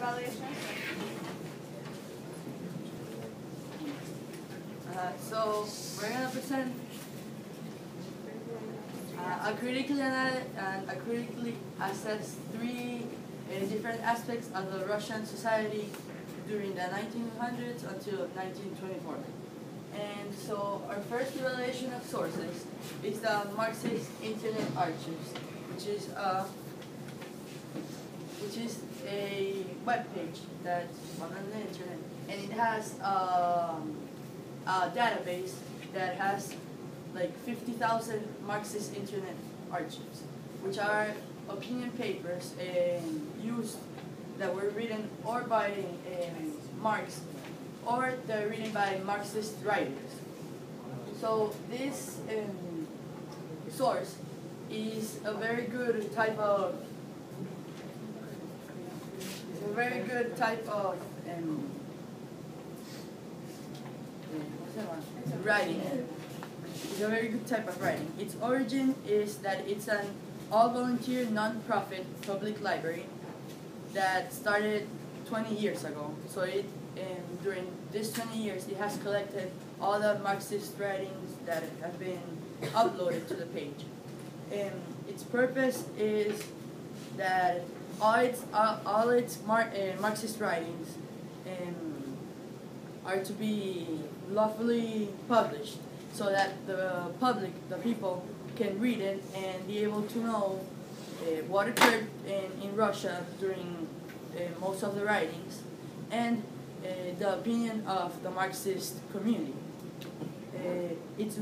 evaluation? So we're going to present a critically analyze and a critically assess three different aspects of the Russian society during the 1900s until 1924. And so our first evaluation of sources is the Marxist Internet Archives, which is a web page that's on the internet, and it has a database that has like 50,000 Marxist Internet Archives, which are opinion papers used that were written or by Marx or they're written by Marxist writers. So this source is a very good type of writing. It's a very good type of writing. Its origin is that it's an all-volunteer, non-profit public library that started 20 years ago. So during these 20 years, it has collected all the Marxist writings that have been uploaded to the page. Its purpose is that all its Marxist writings are to be lawfully published, so that the public, the people, can read it and be able to know what occurred in Russia during most of the writings and the opinion of the Marxist community. It's a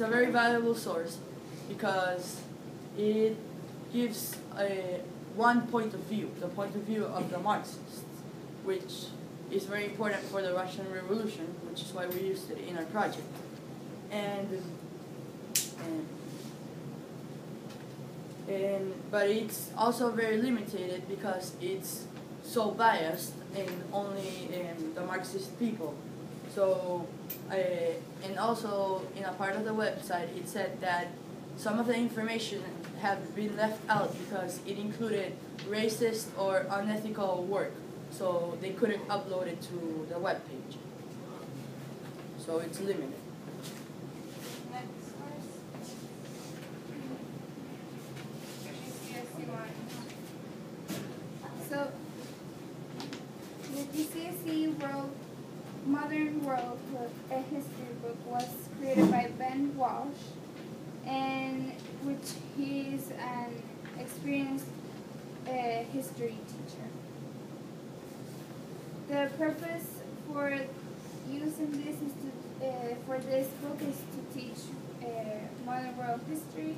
very valuable source because it gives one point of view, the point of view of the Marxists, which is very important for the Russian Revolution, which is why we used it in our project. But it's also very limited because it's so biased and only the Marxist people. So, and also in a part of the website it said that some of the information have been left out because it included racist or unethical work. So they couldn't upload it to the web page. So it's limited. So the GCSE Modern World book, a history book, was created by Ben Walsh, and which he is an experienced history teacher. The purpose for using this is for this book is to teach modern world history,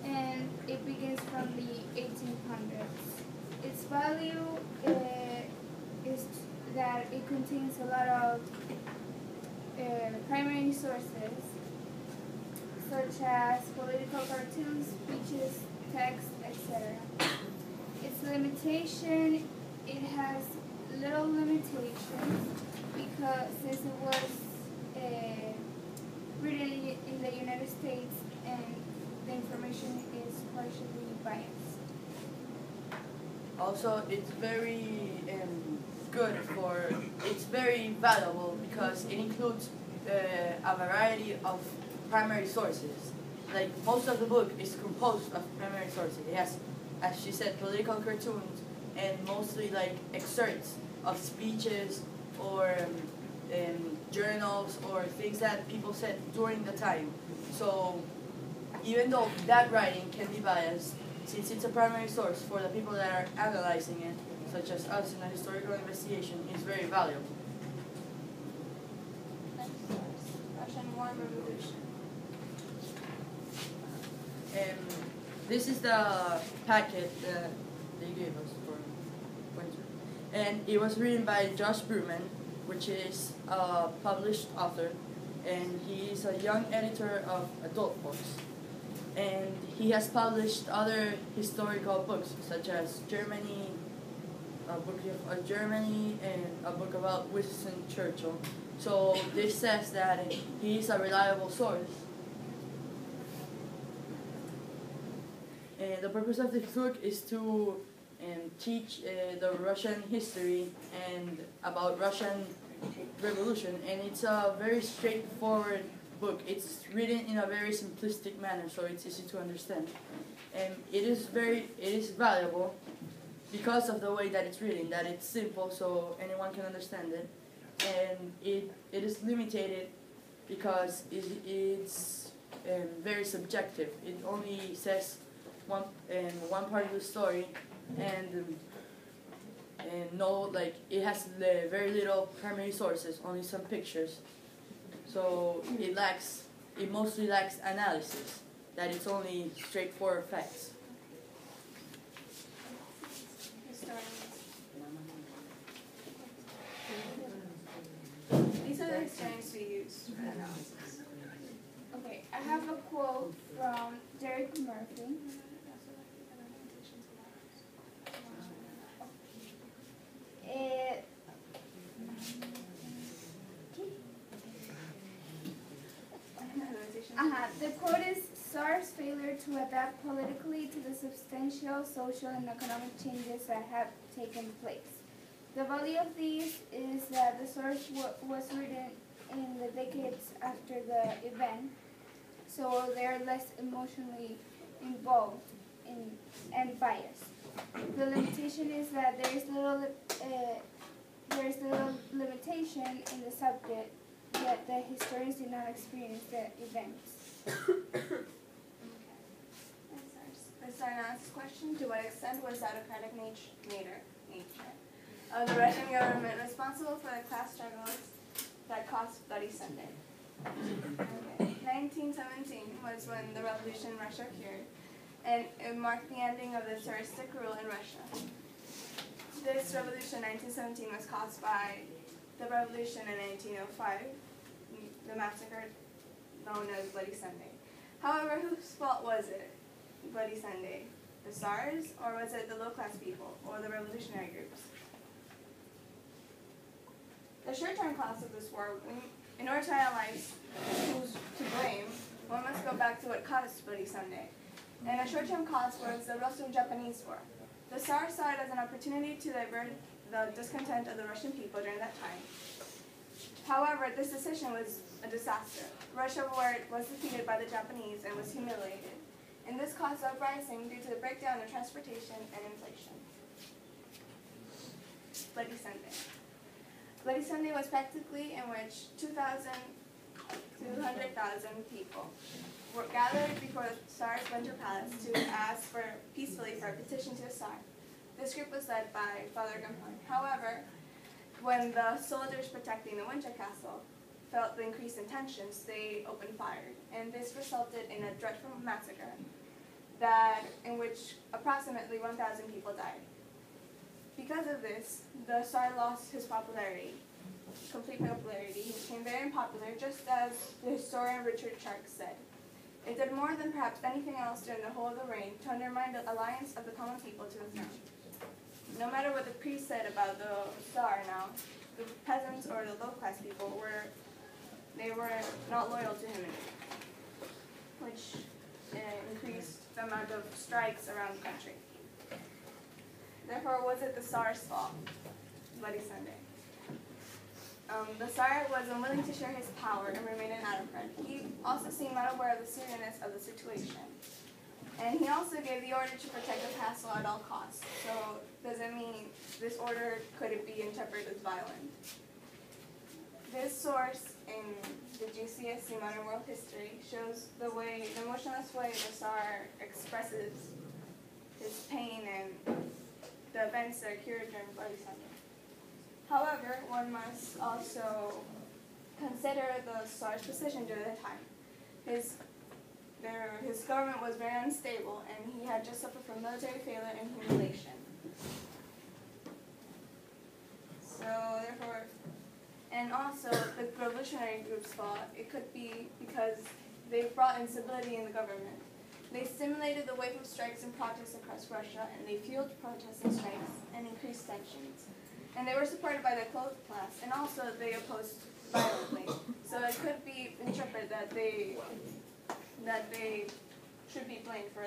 and it begins from the 1800s. Its value is that it contains a lot of primary sources, such as political cartoons, speeches, text, etc. Its limitation, it has little limitations because since it was written in the United States and the information is partially biased. Also, it's very it's very valuable because it includes a variety of primary sources. Like most of the book is composed of primary sources. It has, as she said, political cartoons and mostly like excerpts of speeches or journals or things that people said during the time. So even though that writing can be biased, since it's a primary source for the people that are analyzing it, such as us in a historical investigation, is very valuable. Next source, Russian War Revolution. This is the packet that they gave us for winter. And it was written by Josh Bruman, which is a published author, and he is a young editor of adult books. And he has published other historical books, such as Germany, a book of Germany, and a book about Winston Churchill. So this says that he is a reliable source. And the purpose of this book is to and teach the Russian history and about Russian Revolution. And it's a very straightforward book. It's written in a very simplistic manner, so it's easy to understand. And it is valuable because of the way that it's written, that it's simple so anyone can understand it. And it is limited because it's very subjective. It only says one part of the story, and no, like, it has very little primary sources, only some pictures. So it mostly lacks analysis, that it's only straightforward facts. These are the historians we use for analysis. Okay, I have a quote from Derek Murphy. The quote is, "SAR's failure to adapt politically to the substantial social and economic changes that have taken place. The value of these is that the source was written in the decades after the event, so they are less emotionally involved and biased. The limitation is that there is little limitation in the subject, yet the historians did not experience the events." The SAR analysis question: to what extent was autocratic nature of the Russian government responsible for the class struggles that cost Bloody Sunday? Okay. 1917 was when the revolution in Russia occurred, and it marked the ending of the Tsaristic rule in Russia. This revolution, 1917, was caused by the revolution in 1905, the massacre known as Bloody Sunday. However, whose fault was it, Bloody Sunday? The Tsars, or was it the low-class people, or the revolutionary groups? The short-term class of this war, in order to analyze who's to blame, one must go back to what caused Bloody Sunday. And a short-term cause was the Russo-Japanese War. The Tsars saw it as an opportunity to divert the discontent of the Russian people during that time. However, this decision was a disaster. Russia was defeated by the Japanese and was humiliated. And this caused uprising due to the breakdown of transportation and inflation. Bloody Sunday. Bloody Sunday was practically in which 200,000 people were gathered before the Tsar's Winter Palace to ask peacefully for a petition to the Tsar. This group was led by Father Gamhar. However, when the soldiers protecting the Winter Castle felt the increase in tensions, they opened fire, and this resulted in a dreadful massacre in which approximately 1,000 people died. Because of this, the Tsar lost his popularity, complete popularity. He became very unpopular, just as the historian Richard Shark said. It did more than perhaps anything else during the whole of the reign to undermine the alliance of the common people to the throne. No matter what the priest said about the Tsar now, the peasants or the low-class people were not loyal to him anymore, which increased the amount of strikes around the country. Therefore, was it the Tsar's fault? Bloody Sunday. The Tsar was unwilling to share his power and remain an autocrat. He also seemed unaware of the seriousness of the situation. And he also gave the order to protect the castle at all costs. So, does it mean this order could it be interpreted as violent? This source in the GCSE Modern World History shows the emotionless way the Tsar expresses his pain and the events that occurred during Bloody Sunday. However, one must also consider the Tsar's position during the time. His government was very unstable, and he had just suffered from military failure and humiliation. So, therefore, and also the revolutionary group's fault, it could be because they brought instability in the government. They stimulated the wave of strikes and protests across Russia, and they fueled protests and strikes and increased tensions. And they were supported by the clothed class, and also they opposed violently. So it could be interpreted that they should be blamed for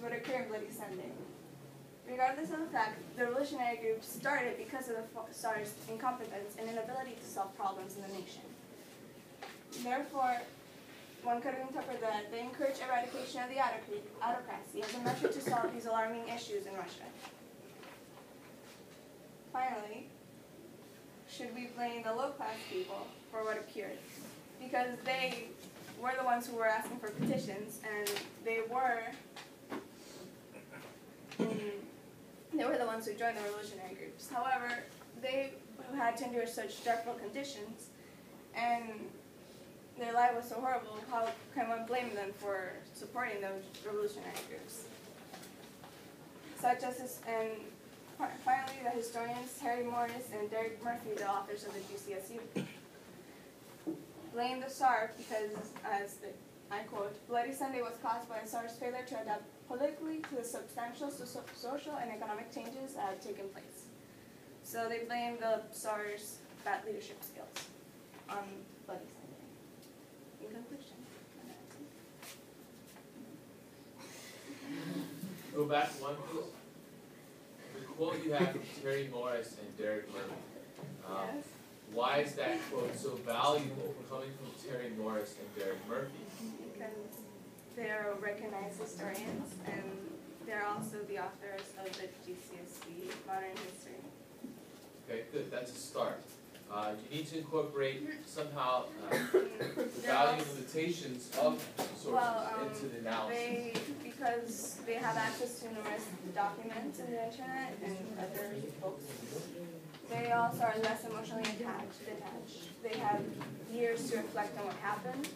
what occurred on Bloody Sunday. Regardless of the fact, the revolutionary group started because of the Tsar's incompetence and inability to solve problems in the nation. Therefore, one could interpret that they encourage eradication of the autocracy as a measure to solve these alarming issues in Russia. Finally, should we blame the low-class people for what appeared? Because they were the ones who were asking for petitions, and they were the ones who joined the revolutionary groups. However, they had to endure such dreadful conditions, and their life was so horrible, how can one blame them for supporting those revolutionary groups? Such as this, and finally, the historians Harry Morris and Derek Murphy, the authors of the GCSU, blame the Tsar because, I quote, Bloody Sunday was caused by the Tsar's failure to adapt politically to the substantial social and economic changes that had taken place. So they blame the Tsar's bad leadership skills on Bloody Sunday. In conclusion. Go back one, please. The quote you have from Terry Morris and Derek Murphy. Yes. Why is that quote so valuable coming from Terry Morris and Derek Murphy? Because they're recognized historians, and they're also the authors of the GCSE Modern History. Okay, good. That's a start. You need to incorporate somehow the value and limitations of sources into the analysis. Because they have access to numerous documents in the internet and other books, they also are less emotionally detached. They have years to reflect on what happened.